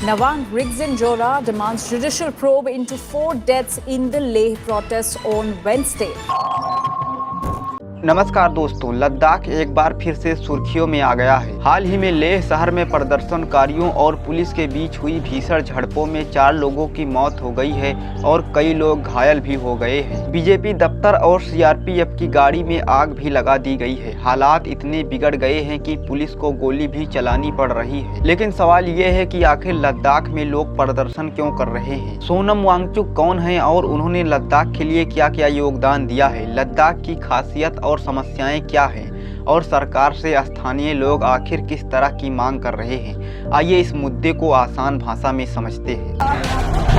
Nawang Rigzin-Jora demands judicial probe into 4 deaths in the Leh protests on Wednesday. नमस्कार दोस्तों, लद्दाख एक बार फिर से सुर्खियों में आ गया है। हाल ही में लेह शहर में प्रदर्शनकारियों और पुलिस के बीच हुई भीषण झड़पों में 4 लोगों की मौत हो गई है और कई लोग घायल भी हो गए हैं। बीजेपी दफ्तर और सीआरपीएफ की गाड़ी में आग भी लगा दी गई है। हालात इतने बिगड़ गए हैं कि पुलिस को गोली भी चलानी पड़ रही है। लेकिन सवाल ये है कि आखिर लद्दाख में लोग प्रदर्शन क्यों कर रहे हैं? सोनम वांगचुक कौन है और उन्होंने लद्दाख के लिए क्या क्या योगदान दिया है? लद्दाख की खासियत और समस्याएं क्या हैं और सरकार से स्थानीय लोग आखिर किस तरह की मांग कर रहे हैं? आइए इस मुद्दे को आसान भाषा में समझते हैं।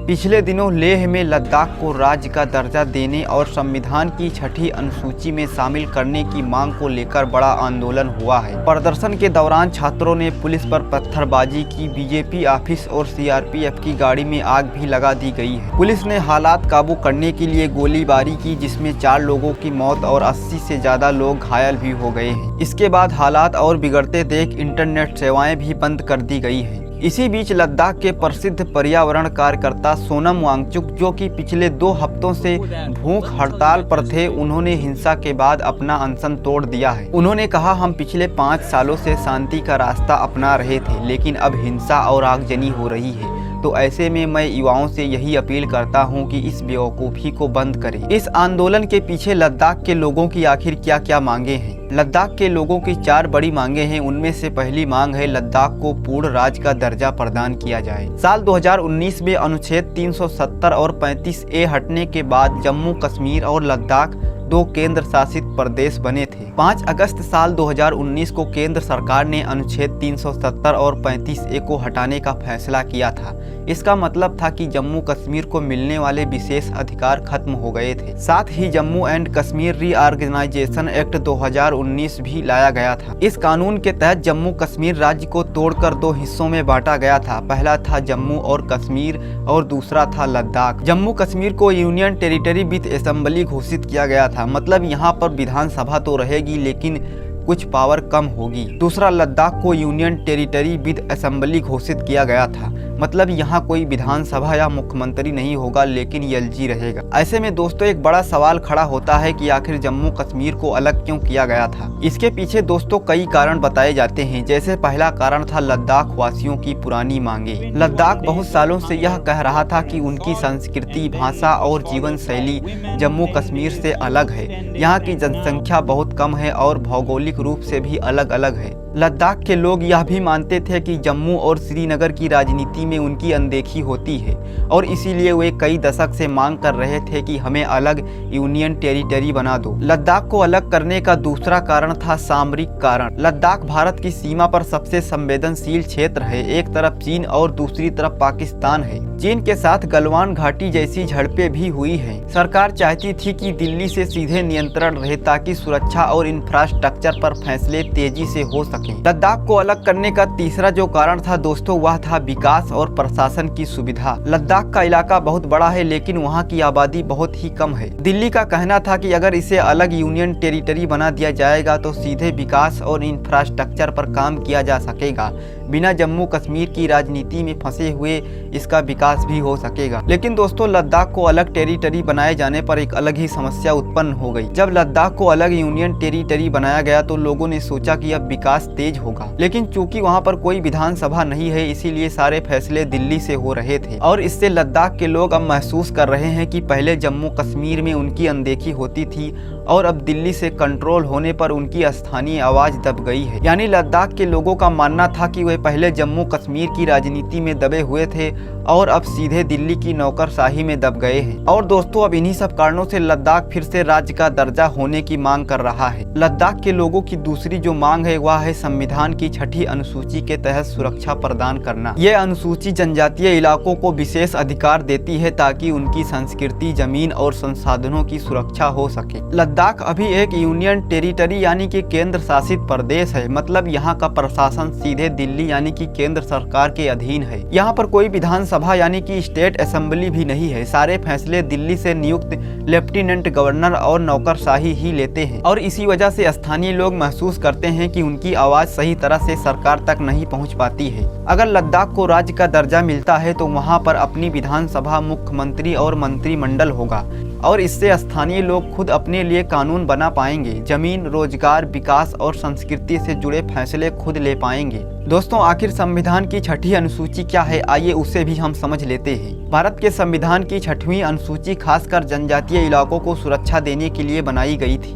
पिछले दिनों लेह में लद्दाख को राज्य का दर्जा देने और संविधान की 6ठी अनुसूची में शामिल करने की मांग को लेकर बड़ा आंदोलन हुआ है। प्रदर्शन के दौरान छात्रों ने पुलिस पर पत्थरबाजी की, बीजेपी ऑफिस और सीआरपीएफ की गाड़ी में आग भी लगा दी गई है। पुलिस ने हालात काबू करने के लिए गोलीबारी की, जिसमें 4 लोगों की मौत और 80 से ज्यादा लोग घायल भी हो गए हैं। इसके बाद हालात और बिगड़ते देख इंटरनेट सेवाएं भी बंद कर दी गई हैं। इसी बीच लद्दाख के प्रसिद्ध पर्यावरण कार्यकर्ता सोनम वांगचुक, जो कि पिछले 2 हफ्तों से भूख हड़ताल पर थे, उन्होंने हिंसा के बाद अपना अनशन तोड़ दिया है। उन्होंने कहा, हम पिछले 5 सालों से शांति का रास्ता अपना रहे थे, लेकिन अब हिंसा और आगजनी हो रही है। तो ऐसे में मैं युवाओं से यही अपील करता हूं कि इस बेवकूफ़ी को बंद करें। इस आंदोलन के पीछे लद्दाख के लोगों की आखिर क्या क्या मांगे हैं? लद्दाख के लोगों की 4 बड़ी मांगे हैं। उनमें से पहली मांग है लद्दाख को पूर्ण राज्य का दर्जा प्रदान किया जाए। साल 2019 में अनुच्छेद 370 और 35A हटने के बाद जम्मू कश्मीर और लद्दाख 2 केंद्र शासित प्रदेश बने थे। 5 अगस्त साल 2019 को केंद्र सरकार ने अनुच्छेद 370 और 35A को हटाने का फैसला किया था। इसका मतलब था कि जम्मू कश्मीर को मिलने वाले विशेष अधिकार खत्म हो गए थे। साथ ही Jammu and Kashmir reorganisation act 2019 भी लाया गया था। इस कानून के तहत जम्मू कश्मीर राज्य को तोड़कर 2 हिस्सों में बांटा गया था। पहला था जम्मू और कश्मीर और दूसरा था लद्दाख। जम्मू कश्मीर को यूनियन टेरिटरी विद असेंबली घोषित किया गया था, मतलब यहाँ पर विधानसभा तो रहेगी लेकिन कुछ पावर कम होगी। दूसरा, लद्दाख को यूनियन टेरिटरी विद असेंबली घोषित किया गया था, मतलब यहाँ कोई विधानसभा या मुख्यमंत्री नहीं होगा लेकिन एलजी रहेगा। ऐसे में दोस्तों एक बड़ा सवाल खड़ा होता है कि आखिर जम्मू कश्मीर को अलग क्यों किया गया था? इसके पीछे दोस्तों कई कारण बताए जाते हैं। जैसे पहला कारण था लद्दाख वासियों की पुरानी मांगे। लद्दाख बहुत सालों से यह कह रहा था कि उनकी संस्कृति, भाषा और जीवन शैली जम्मू कश्मीर से अलग है। यहाँ की जनसंख्या बहुत कम है और भौगोलिक रूप से भी अलग अलग है। लद्दाख के लोग यह भी मानते थे कि जम्मू और श्रीनगर की राजनीति में उनकी अनदेखी होती है और इसीलिए वे कई दशक से मांग कर रहे थे कि हमें अलग यूनियन टेरिटरी बना दो। लद्दाख को अलग करने का दूसरा कारण था सामरिक कारण। लद्दाख भारत की सीमा पर सबसे संवेदनशील क्षेत्र है। एक तरफ चीन और दूसरी तरफ पाकिस्तान है। चीन के साथ गलवान घाटी जैसी झड़पें भी हुई हैं। सरकार चाहती थी कि दिल्ली से सीधे नियंत्रण रहे ताकि सुरक्षा और इंफ्रास्ट्रक्चर पर फैसले तेजी से हो सके। लद्दाख को अलग करने का तीसरा जो कारण था दोस्तों, वह था विकास और प्रशासन की सुविधा। लद्दाख का इलाका बहुत बड़ा है लेकिन वहाँ की आबादी बहुत ही कम है। दिल्ली का कहना था कि अगर इसे अलग यूनियन टेरिटरी बना दिया जाएगा तो सीधे विकास और इंफ्रास्ट्रक्चर पर काम किया जा सकेगा। बिना जम्मू कश्मीर की राजनीति में फंसे हुए इसका विकास भी हो सकेगा। लेकिन दोस्तों लद्दाख को अलग टेरिटरी बनाए जाने पर एक अलग ही समस्या उत्पन्न हो गई। जब लद्दाख को अलग यूनियन टेरिटरी बनाया गया तो लोगों ने सोचा कि अब विकास तेज होगा, लेकिन चूंकि वहां पर कोई विधानसभा नहीं है इसीलिए सारे फैसले दिल्ली से हो रहे थे। और इससे लद्दाख के लोग अब महसूस कर रहे हैं कि पहले जम्मू कश्मीर में उनकी अनदेखी होती थी और अब दिल्ली से कंट्रोल होने पर उनकी स्थानीय आवाज दब गई है। यानी लद्दाख के लोगों का मानना था कि वे पहले जम्मू कश्मीर की राजनीति में दबे हुए थे और अब सीधे दिल्ली की नौकरशाही में दब गए हैं। और दोस्तों अब इन्हीं सब कारणों से लद्दाख फिर से राज्य का दर्जा होने की मांग कर रहा है। लद्दाख के लोगों की दूसरी जो मांग है वह है संविधान की 6ठी अनुसूची के तहत सुरक्षा प्रदान करना। यह अनुसूची जनजातीय इलाकों को विशेष अधिकार देती है ताकि उनकी संस्कृति, जमीन और संसाधनों की सुरक्षा हो सके। लद्दाख अभी एक यूनियन टेरिटरी यानी कि केंद्र शासित प्रदेश है। मतलब यहाँ का प्रशासन सीधे दिल्ली यानी कि केंद्र सरकार के अधीन है। यहाँ पर कोई विधानसभा यानी कि स्टेट असेंबली भी नहीं है। सारे फैसले दिल्ली से नियुक्त लेफ्टिनेंट गवर्नर और नौकरशाही ही लेते हैं और इसी वजह से स्थानीय लोग महसूस करते हैं कि उनकी आवाज़ सही तरह से सरकार तक नहीं पहुँच पाती है। अगर लद्दाख को राज्य का दर्जा मिलता है तो वहाँ पर अपनी विधानसभा, मुख्यमंत्री और मंत्रिमंडल होगा और इससे स्थानीय लोग खुद अपने लिए कानून बना पाएंगे। जमीन, रोजगार, विकास और संस्कृति से जुड़े फैसले खुद ले पाएंगे। दोस्तों, आखिर संविधान की छठी अनुसूची क्या है, आइए उसे भी हम समझ लेते हैं। भारत के संविधान की छठवीं अनुसूची खासकर जनजातीय इलाकों को सुरक्षा देने के लिए बनाई गई थी।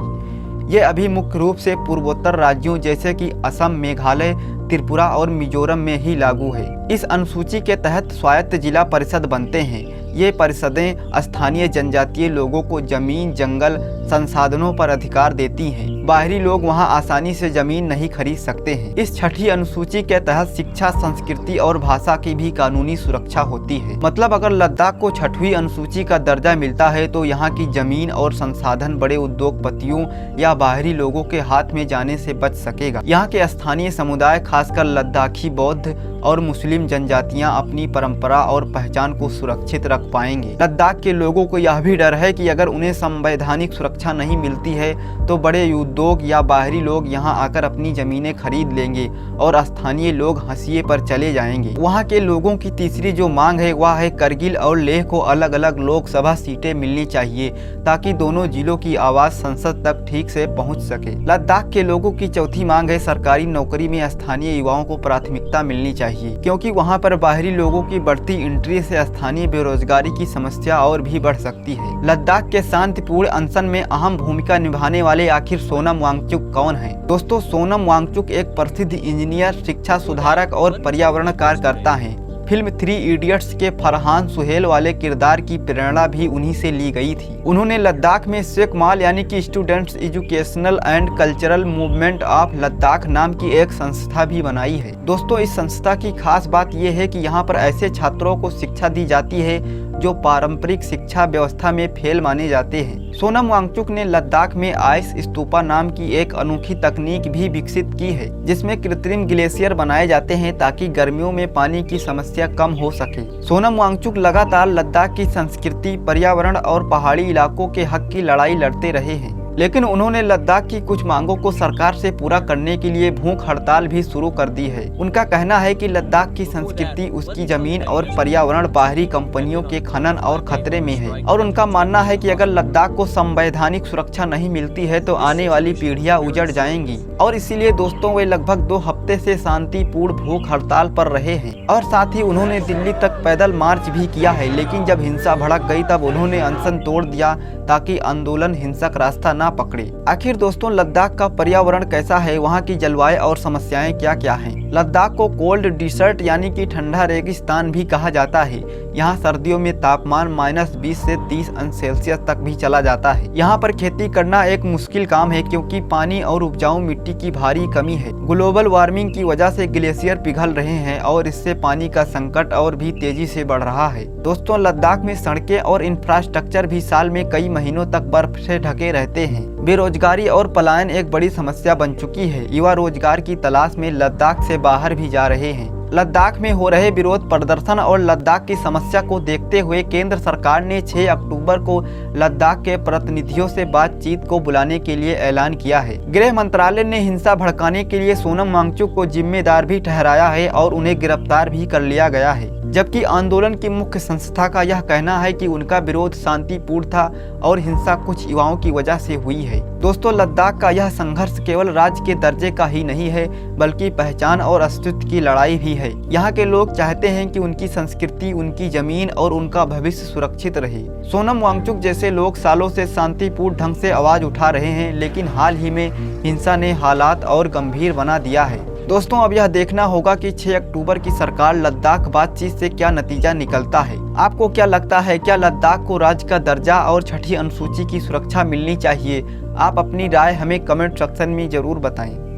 ये अभी मुख्य रूप से पूर्वोत्तर राज्यों जैसे कि असम, मेघालय, त्रिपुरा और मिजोरम में ही लागू है। इस अनुसूची के तहत स्वायत्त जिला परिषद बनते हैं। ये परिषदें स्थानीय जनजातीय लोगों को जमीन, जंगल, संसाधनों पर अधिकार देती हैं। बाहरी लोग वहां आसानी से जमीन नहीं खरीद सकते हैं। इस छठी अनुसूची के तहत शिक्षा, संस्कृति और भाषा की भी कानूनी सुरक्षा होती है। मतलब अगर लद्दाख को छठवीं अनुसूची का दर्जा मिलता है तो यहाँ की जमीन और संसाधन बड़े उद्योगपतियों या बाहरी लोगों के हाथ में जाने से बच सकेगा। यहाँ के स्थानीय समुदाय, खासकर लद्दाखी बौद्ध और मुस्लिम जनजातियां अपनी परंपरा और पहचान को सुरक्षित रख पाएंगे। लद्दाख के लोगों को यह भी डर है कि अगर उन्हें संवैधानिक सुरक्षा नहीं मिलती है तो बड़े उद्योग या बाहरी लोग यहां आकर अपनी जमीनें खरीद लेंगे और स्थानीय लोग हंसिए पर चले जाएंगे। वहां के लोगों की तीसरी जो मांग है वह है करगिल और लेह को अलग अलग लोकसभा सीटें मिलनी चाहिए ताकि दोनों जिलों की आवाज संसद तक ठीक से पहुंच सके। लद्दाख के लोगों की चौथी मांग है सरकारी नौकरी में स्थानीय युवाओं को प्राथमिकता मिलनी चाहिए, क्योंकि वहां पर बाहरी लोगों की बढ़ती एंट्री से स्थानीय बेरोजगारी की समस्या और भी बढ़ सकती है। लद्दाख के शांतिपूर्ण अनशन में अहम भूमिका निभाने वाले आखिर सोनम वांगचुक कौन है? दोस्तों, सोनम वांगचुक एक प्रसिद्ध इंजीनियर, शिक्षा सुधारक और पर्यावरण कार्यकर्ता हैं। फिल्म 3 इडियट्स के फरहान सुहेल वाले किरदार की प्रेरणा भी उन्हीं से ली गई थी। उन्होंने लद्दाख में शेकमाल यानी कि students educational and cultural movement of Ladakh नाम की एक संस्था भी बनाई है। दोस्तों, इस संस्था की खास बात यह है कि यहाँ पर ऐसे छात्रों को शिक्षा दी जाती है जो पारंपरिक शिक्षा व्यवस्था में फेल माने जाते हैं। सोनम वांगचुक ने लद्दाख में आइस स्तूपा नाम की एक अनोखी तकनीक भी विकसित की है, जिसमें कृत्रिम ग्लेशियर बनाए जाते हैं ताकि गर्मियों में पानी की समस्या कम हो सके। सोनम वांगचुक लगातार लद्दाख की संस्कृति, पर्यावरण और पहाड़ी इलाकों के हक की लड़ाई लड़ते रहे हैं, लेकिन उन्होंने लद्दाख की कुछ मांगों को सरकार से पूरा करने के लिए भूख हड़ताल भी शुरू कर दी है। उनका कहना है कि लद्दाख की संस्कृति, उसकी जमीन और पर्यावरण बाहरी कंपनियों के खनन और खतरे में है और उनका मानना है कि अगर लद्दाख को संवैधानिक सुरक्षा नहीं मिलती है तो आने वाली पीढ़ियां उजड़ जाएंगी। और इसीलिए दोस्तों, वे लगभग 2 हफ्ते से शांतिपूर्ण भूख हड़ताल पर रहे हैं और साथ ही उन्होंने दिल्ली तक पैदल मार्च भी किया है। लेकिन जब हिंसा भड़क गई तब उन्होंने अनशन तोड़ दिया ताकि आंदोलन हिंसक रास्ता ना पकड़े। आखिर दोस्तों, लद्दाख का पर्यावरण कैसा है, वहाँ की जलवायु और समस्याएं क्या क्या हैं? लद्दाख को कोल्ड डिसर्ट यानी कि ठंडा रेगिस्तान भी कहा जाता है। यहाँ सर्दियों में तापमान -20 से 30 अंश सेल्सियस तक भी चला जाता है। यहाँ पर खेती करना एक मुश्किल काम है क्योंकि पानी और उपजाऊ मिट्टी की भारी कमी है। ग्लोबल वार्मिंग की वजह से ग्लेशियर पिघल रहे हैं और इससे पानी का संकट और भी तेजी से बढ़ रहा है। दोस्तों, लद्दाख में सड़कें और इंफ्रास्ट्रक्चर भी साल में कई महीनों तक बर्फ से ढके रहते हैं। बेरोजगारी और पलायन एक बड़ी समस्या बन चुकी है। युवा रोजगार की तलाश में लद्दाख से बाहर भी जा रहे हैं। लद्दाख में हो रहे विरोध प्रदर्शन और लद्दाख की समस्या को देखते हुए केंद्र सरकार ने 6 अक्टूबर को लद्दाख के प्रतिनिधियों से बातचीत को बुलाने के लिए ऐलान किया है। गृह मंत्रालय ने हिंसा भड़काने के लिए सोनम वांगचुक को जिम्मेदार भी ठहराया है और उन्हें गिरफ्तार भी कर लिया गया है, जबकि आंदोलन की मुख्य संस्था का यह कहना है कि उनका विरोध शांतिपूर्ण था और हिंसा कुछ युवाओं की वजह से हुई है। दोस्तों, लद्दाख का यह संघर्ष केवल राज्य के दर्जे का ही नहीं है बल्कि पहचान और अस्तित्व की लड़ाई भी है। यहाँ के लोग चाहते हैं कि उनकी संस्कृति, उनकी जमीन और उनका भविष्य सुरक्षित रहे। सोनम वांगचुक जैसे लोग सालों से शांतिपूर्ण ढंग से आवाज उठा रहे हैं, लेकिन हाल ही में हिंसा ने हालात और गंभीर बना दिया है। दोस्तों, अब यह देखना होगा कि 6 अक्टूबर की सरकार लद्दाख बातचीत से क्या नतीजा निकलता है। आपको क्या लगता है, क्या लद्दाख को राज्य का दर्जा और छठी अनुसूची की सुरक्षा मिलनी चाहिए? आप अपनी राय हमें कमेंट सेक्शन में जरूर बताएं।